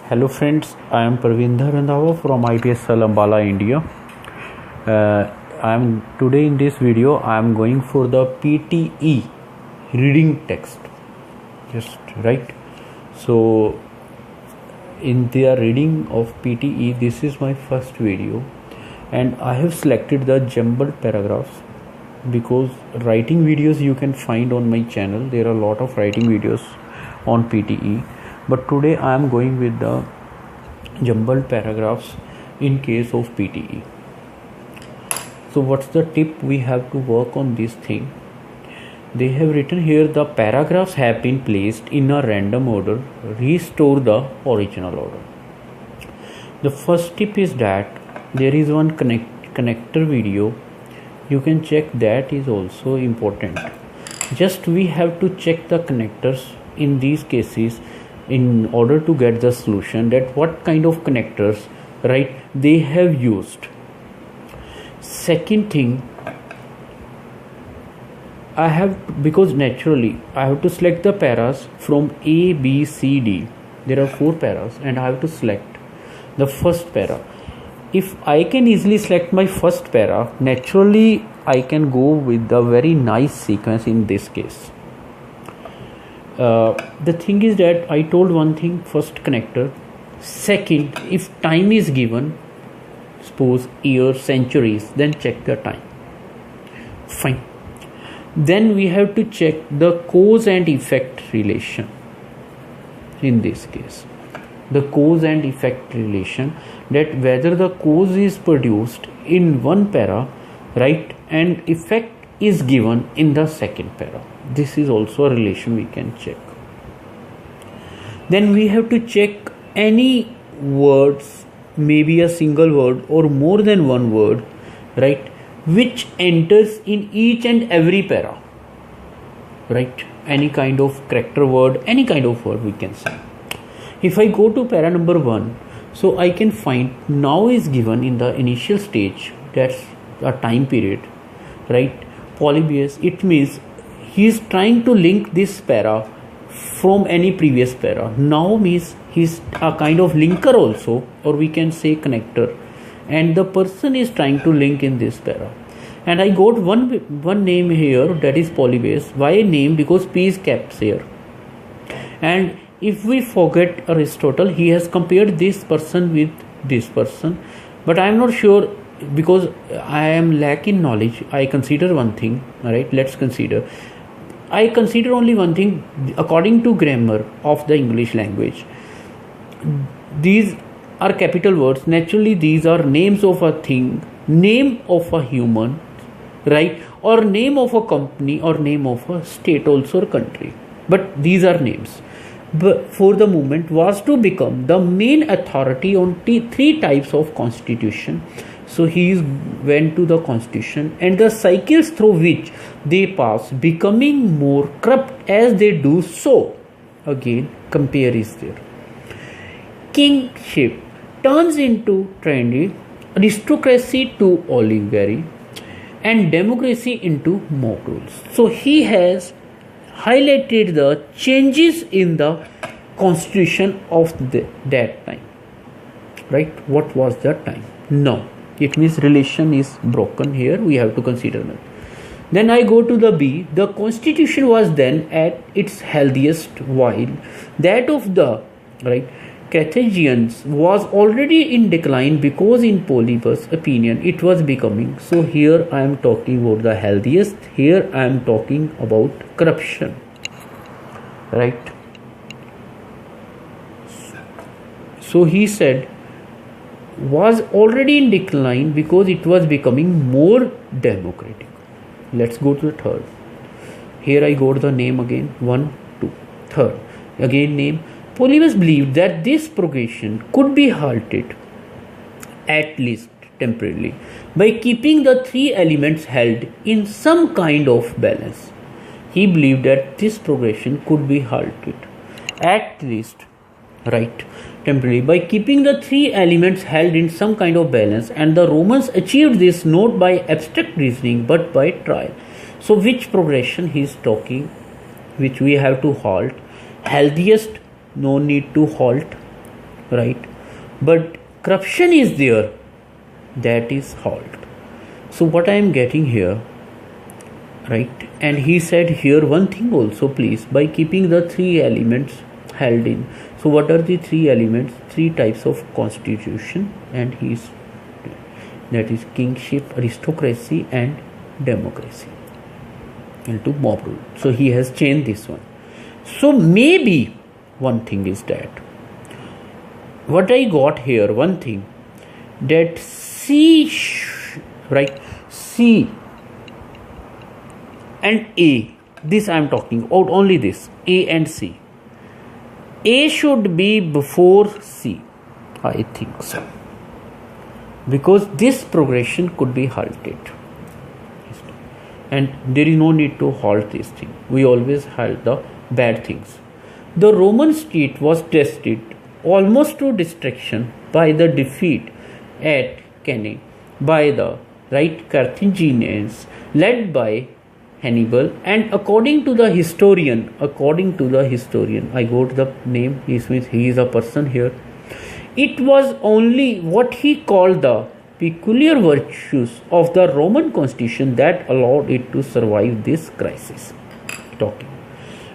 Hello friends, I am Parvinder Randhawa from Ibsl AMBALA, India. Today in this video I am going for the PTE reading text. Just right. So in the reading of PTE, this is my first video, and I have selected the jumbled paragraphs because writing videos you can find on my channel. There are a lot of writing videos on PTE. But today I am going with the jumbled paragraphs in case of PTE. So what's the tip we have to work on this thing? They have written here the paragraphs have been placed in a random order. Restore the original order. The first tip is that there is one connector video. You can check, that is also important. Just we have to check the connectors in these cases in order to get the solution, that what kind of connectors they have used. Second thing, because naturally I have to select the paras from A, B, C, D. There are 4 paras and I have to select the first para. If I can easily select my first para, naturally I can go with the very nice sequence in this case. The thing is that I told one thing, first connector. Second, if time is given, suppose years, centuries, then check the time. Fine. Then we have to check the cause and effect relation. In this case, the cause and effect relation, that whether the cause is produced in one para, and effect is given in the second para. This is also a relation we can check. Then we have to check any words, maybe a single word or more than one word, which enters in each and every para. Any kind of character word, any kind of word we can say. If I go to para number 1, so I can find now is given in the initial stage, that's a time period, polybius. It means he is trying to link this para from any previous para. Now means he's a kind of linker also, or we can say connector, and the person is trying to link in this para. And I got one name here, that is polybase. Why name? Because P is kept here. And if we forget Aristotle, he has compared this person with this person, but I am not sure, because I am lacking knowledge. I consider one thing. Let's consider. I consider only one thing. According to grammar of the English language, these are capital words. Naturally, these are names of a thing, name of a human, or name of a company, or name of a state also, or country. But these are names. But for the moment was to become the main authority on 3 types of constitution. So he went to the constitution and the cycles through which they pass, becoming more corrupt as they do so. Again, compare is there. Kingship turns into tyranny, aristocracy to oligarchy, and democracy into mob rules. So he has highlighted the changes in the constitution of that time. What was that time? No. It means relation is broken here. We have to consider that. Then I go to the B. The constitution was then at its healthiest, while that of the Carthaginians was already in decline, because in Polybus' opinion it was becoming. So here I am talking about the healthiest. Here I am talking about corruption. So he said was already in decline because it was becoming more democratic. Let's go to the third. Here I got the name again. 1, 2. Third. Again name. Polybus believed that this progression could be halted, at least temporarily, by keeping the 3 elements held in some kind of balance. He believed that this progression could be halted, at least, temporarily, by keeping the 3 elements held in some kind of balance, and the Romans achieved this not by abstract reasoning but by trial. So which progression he is talking, which we have to halt? Healthiest, no need to halt. right? But corruption is there, that is halt. So what I am getting here, right? And he said here one thing also, please, by keeping the three elements held in. So what are the three elements? Three types of constitution, and he's, that is kingship, aristocracy and democracy into mob rule. So he has changed this one. So maybe one thing is that what I got here, one thing, that C, right, C and A, this I am talking about, only this, A and C. A should be before C, I think so, because this progression could be halted, and there is no need to halt this thing. We always halt the bad things. The Roman state was tested almost to destruction by the defeat at Cannae by the Carthaginians led by Hannibal, and according to the historian, I got the name, he is a person here. It was only what he called the peculiar virtues of the Roman constitution that allowed it to survive this crisis.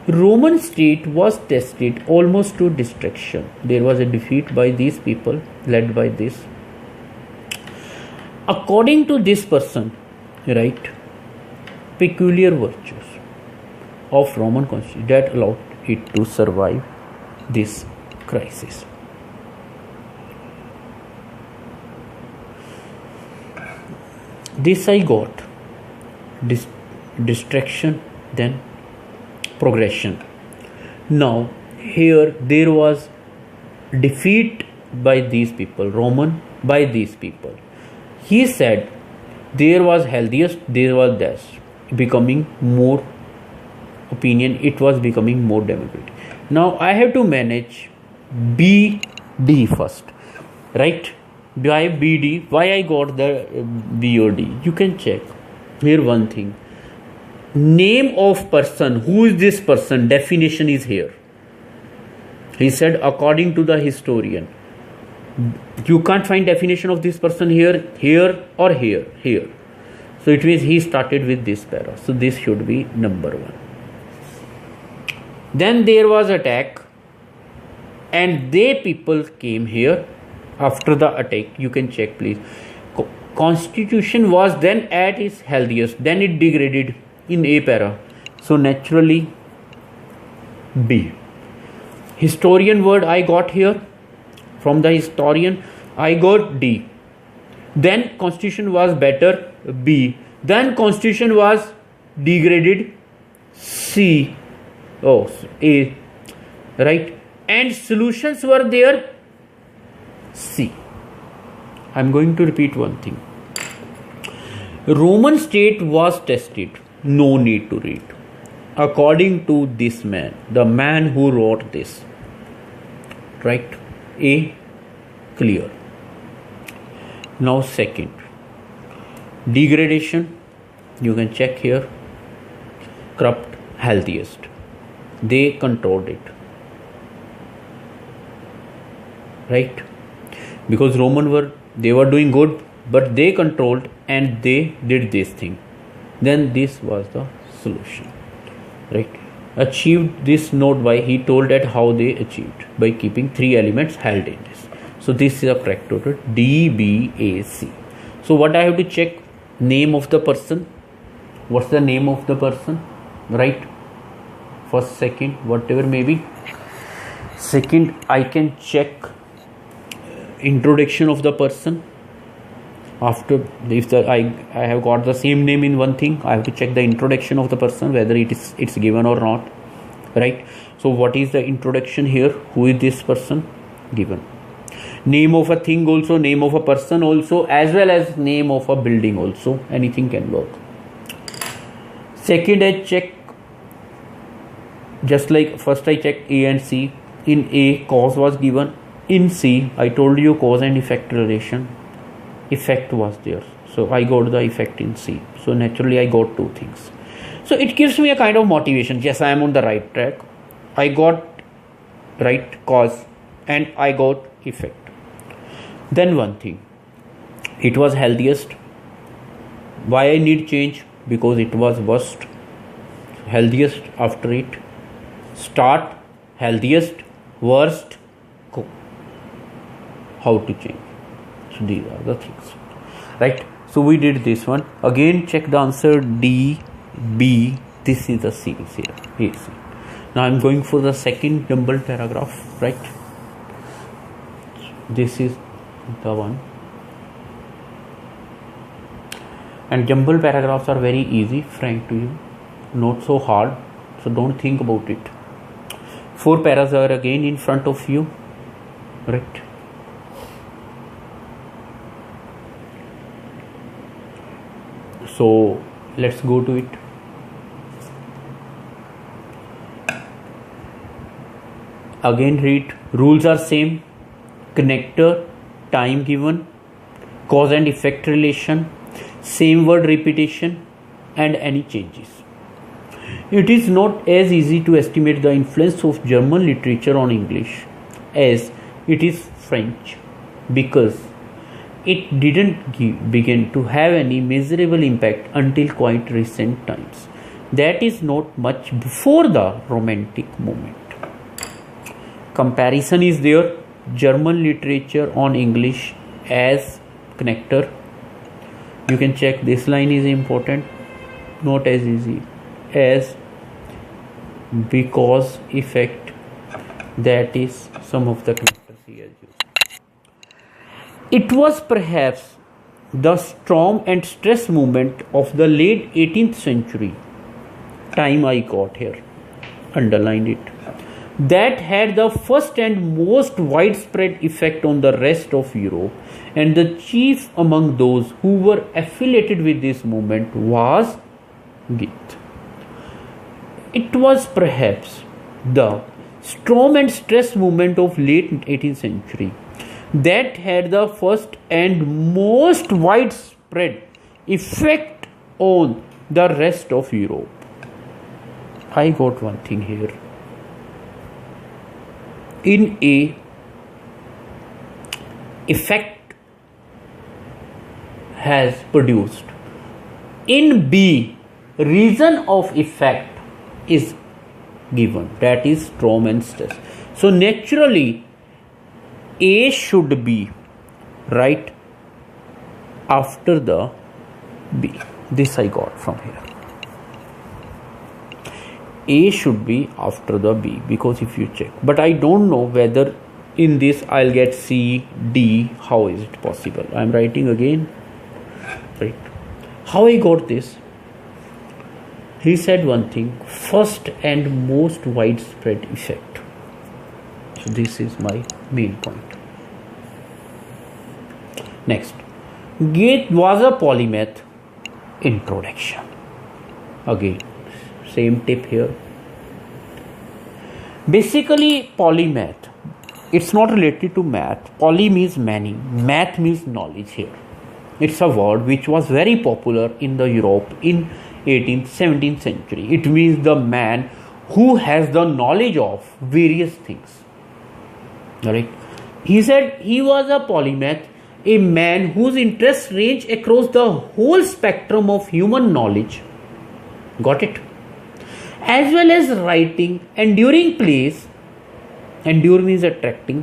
Roman state was tested almost to destruction. There was a defeat by these people led by this. According to this person, right, peculiar virtues of Roman constitution that allowed it to survive this crisis. This I got, distraction, then progression. Now here there was defeat by these people, Roman by these people. He said there was healthiest, there was this, becoming more opinion, it was becoming more democratic. Now I have to manage BD first, right? Why BD? Why I got the BOD? You can check here one thing. Name of person, who is this person? Definition is here. He said according to the historian. You can't find definition of this person here, here or here, here. So it means he started with this para. So this should be number one. Then there was attack, and they people came here after the attack. You can check, please. Constitution was then at its healthiest. Then it degraded in A para. So naturally B. Historian word I got here. From the historian I got D. Then constitution was better, B. Then constitution was degraded, C. Oh, A. Right. And solutions were there, C. I'm going to repeat one thing. Roman state was tested. No need to read. According to this man, the man who wrote this. Right. A. Clear. Now second, degradation, you can check here, corrupt, healthiest. They controlled it, right? Because Roman they were doing good, but they controlled and they did this thing. Then this was the solution, right? Achieved this note by, he told that how they achieved by keeping three elements held in this. So this is a correct total, DBAC. So what I have to check? Name of the person. What's the name of the person? Right? First, second, whatever may be. Second, I can check introduction of the person. After, if I have got the same name in one thing, I have to check the introduction of the person, whether it's given or not. Right? So what is the introduction here? Who is this person? Given. Name of a thing also, name of a person also, as well as name of a building also. Anything can work. Second, I check, just like first I checked A and C. In A, cause was given. In C, I told you cause and effect relation. Effect was there. So I got the effect in C. So naturally I got two things. So it gives me a kind of motivation. Yes, I am on the right track. I got right cause. and I got effect. Then one thing, it was healthiest. Why I need change? Because it was worst. Healthiest after it. Start, healthiest, worst, go. How to change? So these are the things, right? So we did this one. Again check the answer D, B. This is the series here. Here see. Now I'm going for the second jumbled paragraph, right? This is the one. And jumbled paragraphs are very easy, frank to you, not so hard, so don't think about it. 4 paras are again in front of you, right? So let's go to it. Again read. Rules are same. Connector, time given, cause and effect relation, same word repetition, and any changes. It is not as easy to estimate the influence of German literature on English as it is French, because it didn't begin to have any measurable impact until quite recent times. That is not much before the Romantic movement. Comparison is there. German literature on English as connector. You can check this line is important, not as easy as because effect, that is some of the connectors he has used. It was perhaps the storm and stress movement of the late 18th century, time I got here, underlined it, that had the first and most widespread effect on the rest of Europe, and the chief among those who were affiliated with this movement was Goethe. It was perhaps the storm and stress movement of late 18th century that had the first and most widespread effect on the rest of Europe. I got one thing here. In A, effect has produced. In B, reason of effect is given, that is storm and stress. So naturally A should be right after the B. This I got from here. A should be after the B, because if you check, but I don't know whether in this I'll get C, D. How is it possible? I'm writing again, right? How I got this? He said one thing, first and most widespread effect. So this is my main point. Next, Goethe was a polymath. Introduction. Again, same tip here. Basically, polymath, it's not related to math. Poly means many, math means knowledge here. It's a word which was very popular in the Europe in 18th, 17th century. It means the man who has the knowledge of various things. Alright. He said he was a polymath, a man whose interests range across the whole spectrum of human knowledge. Got it? As well as writing, enduring plays. Endure means attracting.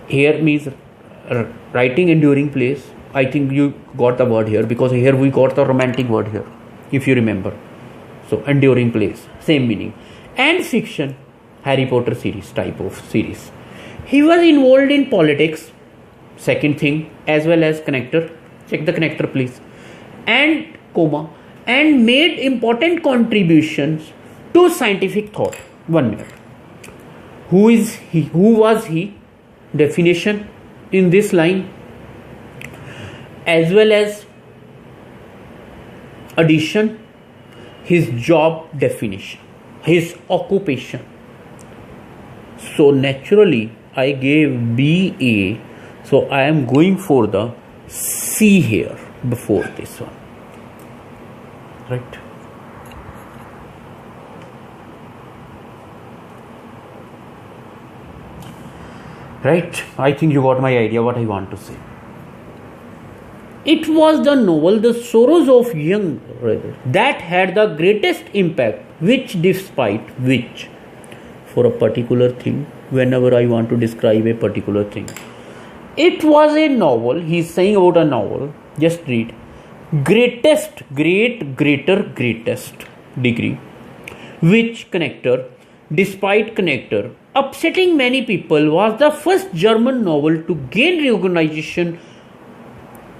Here means writing enduring plays. I think you got the word here, because here we got the romantic word here, if you remember. So enduring plays, same meaning. And fiction, Harry Potter series, type of series. He was involved in politics, second thing, as well as connector. Check the connector please. And comma. And made important contributions to scientific thought. 1 minute. Who is he? Who was he? Definition in this line, as well as addition, his job definition, his occupation. So naturally I gave BA, so I am going for the C here before this one, right? Right? I think you got my idea what I want to say. It was the novel The Sorrows of Young that had the greatest impact, despite which, for a particular thing, whenever I want to describe a particular thing, it was a novel. He's saying about a novel. Just read. Greatest, greatest degree, which connector, despite connector, upsetting many people, was the first German novel to gain recognition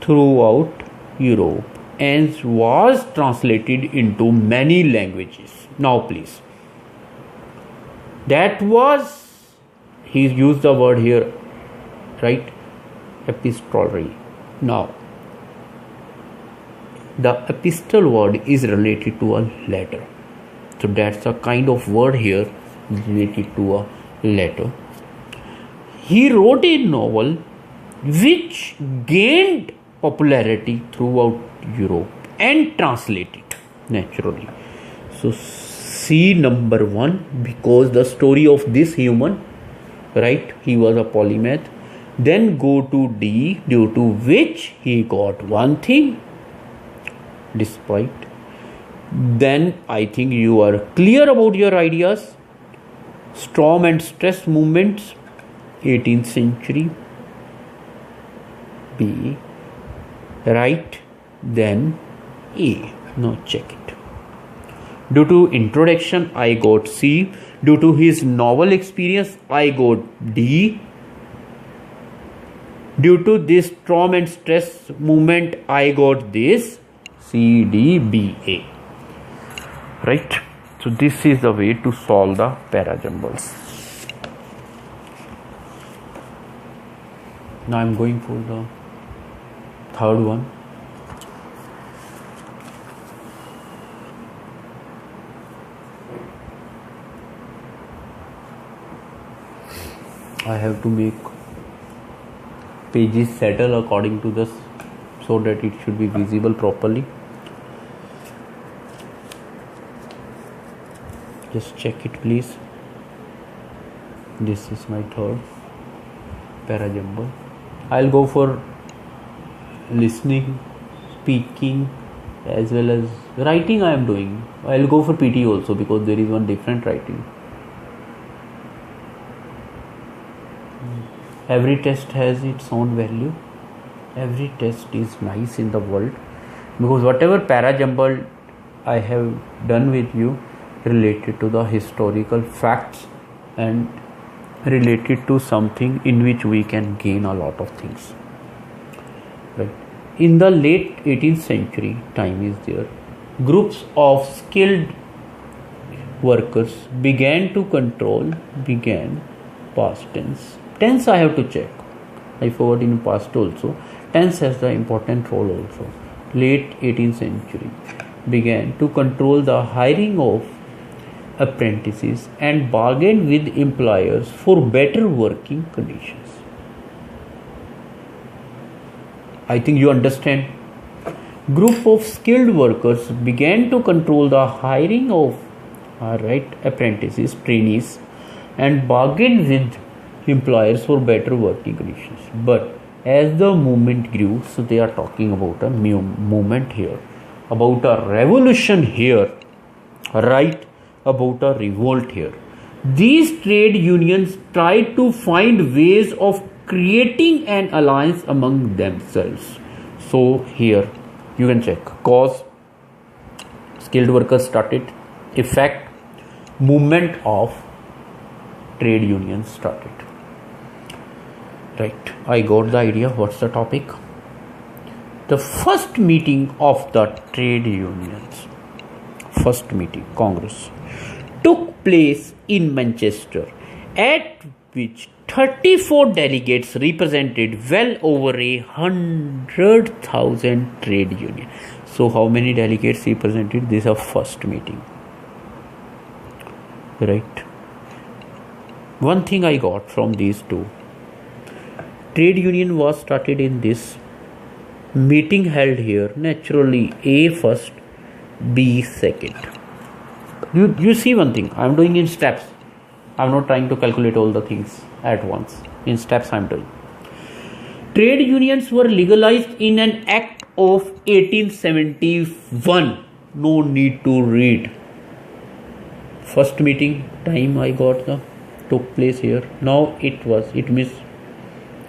throughout Europe and was translated into many languages. Now please, that was, he used the word here, right, epistolary. Now the epistle word is related to a letter, so that's a kind of word here related to a letter. He wrote a novel which gained popularity throughout Europe and translated naturally. So C number 1, because the story of this human, right, he was a polymath. Then go to D, due to which he got one thing, despite. Then I think you are clear about your ideas. Storm and stress movements, 18th century, B, right. Then A, now check it. Due to introduction I got C. Due to his novel experience I got D. Due to this storm and stress movement I got this C, D, B, A. Right? So this is the way to solve the parajumbles. Now I am going for the third one. I have to make pages settle according to this so that it should be visible properly. Just check it please. This is my third parajumble. I'll go for listening, speaking as well as writing. I am doing. I'll go for PT also because there is one different writing. Every test has its own value. Every test is nice in the world because whatever parajumble I have done with you related to the historical facts and related to something in which we can gain a lot of things. Right. In the late 18th century, time is there, groups of skilled workers began past tense. Tense I have to check. I forgot in past also. Tense has the important role also. Late 18th century began to control the hiring of apprentices and bargain with employers for better working conditions. I think you understand. Group of skilled workers began to control the hiring of apprentices, trainees, and bargain with employers for better working conditions. But as the movement grew, so they are talking about a movement here, about a revolution here, right? About a revolt here. These trade unions tried to find ways of creating an alliance among themselves. So here you can check cause, skilled workers started, effect, movement of trade unions started. Right, I got the idea. What's the topic? The first meeting of the trade unions, first meeting, Congress, took place in Manchester, at which 34 delegates represented well over 100,000 trade unions. So how many delegates represented? This is a first meeting. Right. One thing I got from these two. Trade union was started in this meeting held here. Naturally, A first, B second. You see one thing. I am doing in steps. I am not trying to calculate all the things. at once in steps I'm doing. Trade unions were legalized in an act of 1871. No need to read. First meeting time I got took place here. Now it means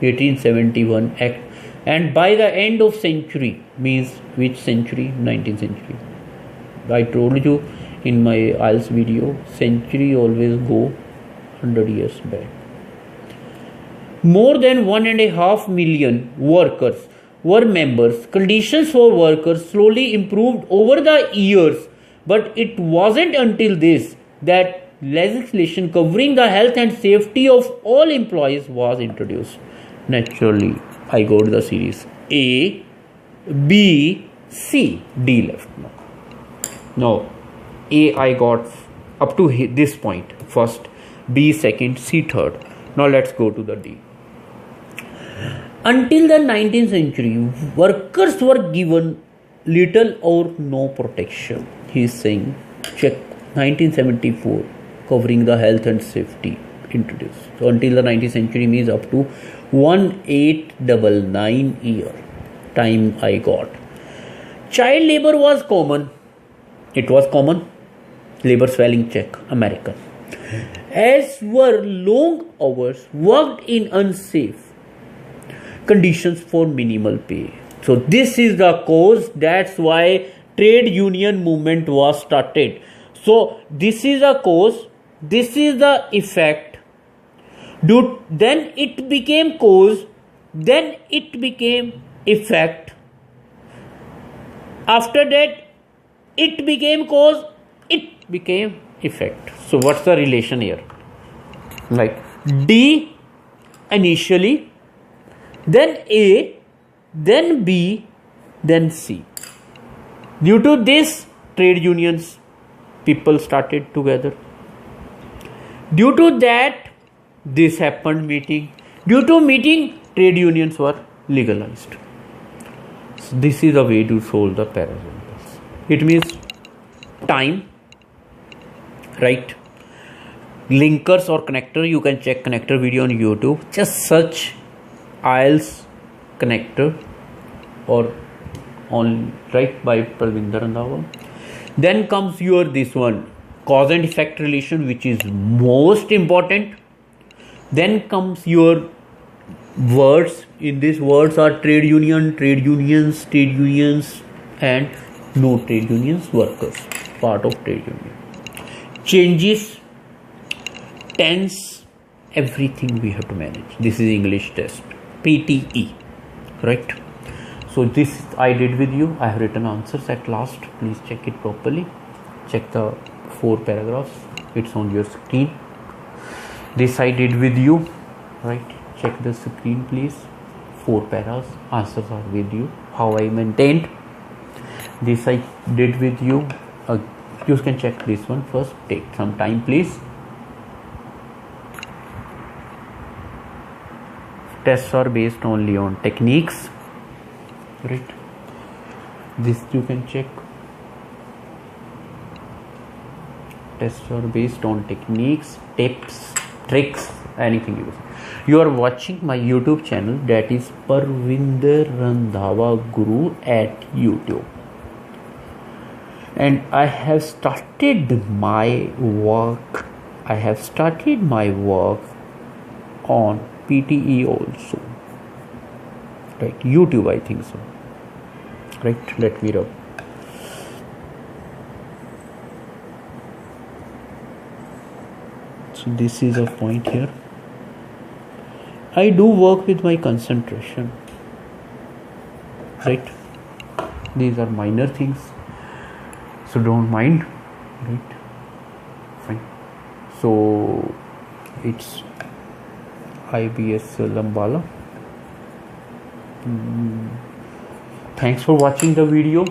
1871 act, and by the end of century means which century? 19th century. I told you in my Ielts video, century always go 100 years back. More than 1.5 million workers were members. Conditions for workers slowly improved over the years, but it wasn't until this that legislation covering the health and safety of all employees was introduced. Naturally, I got the series A, B, C, D left now. Now, A I got up to this point first, B second, C third. Now let's go to the D. Until the 19th century, workers were given little or no protection. He is saying, check 1974, covering the health and safety introduced. So until the 19th century means up to 1899 year time I got. Child labor was common. It was common. Labor spelling check, American. As were long hours worked in unsafe conditions for minimal pay. So this is the cause. That's why trade union movement was started. So this is a cause. This is the effect. Then it became cause. Then it became effect. After that, it became cause. It became effect. So what's the relation here? Like D initially, then A, then B, then C. Due to this, trade unions, people started together. Due to that, this happened meeting. Due to meeting, trade unions were legalized. So this is the way to solve the paradox. It means time, right? Linkers or connector, you can check connector video on YouTube. Just search Ielts connector or on right by Parvinder Randhawa. Then comes your this one, cause and effect relation, which is most important. Then comes your words. In these words are trade union, trade unions, and no trade unions, workers, part of trade union. Changes, tense, everything we have to manage. This is English test, PTE, right? So this I did with you. I have written answers at last. Please check it properly. Check the 4 paragraphs. It's on your screen. This I did with you, right? Check the screen, please. 4 paras. Answers are with you. How I maintained. This I did with you. You can check this one first. Take some time, please. Tests are based only on techniques, right? This you can check. Tests are based on techniques, tips, tricks, anything you use. You are watching my YouTube channel, that is Parvinder Randhawa Guru at YouTube, and I have started my work. On PTE also, right? YouTube, I think so, right? Let me rub. So this is a point here. I do work with my concentration, right? These are minor things, so don't mind, right? Fine. So it's Ibsl AMBALA. Thanks for watching the video.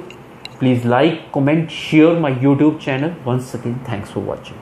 Please like, comment, share my YouTube channel. Once again, thanks for watching.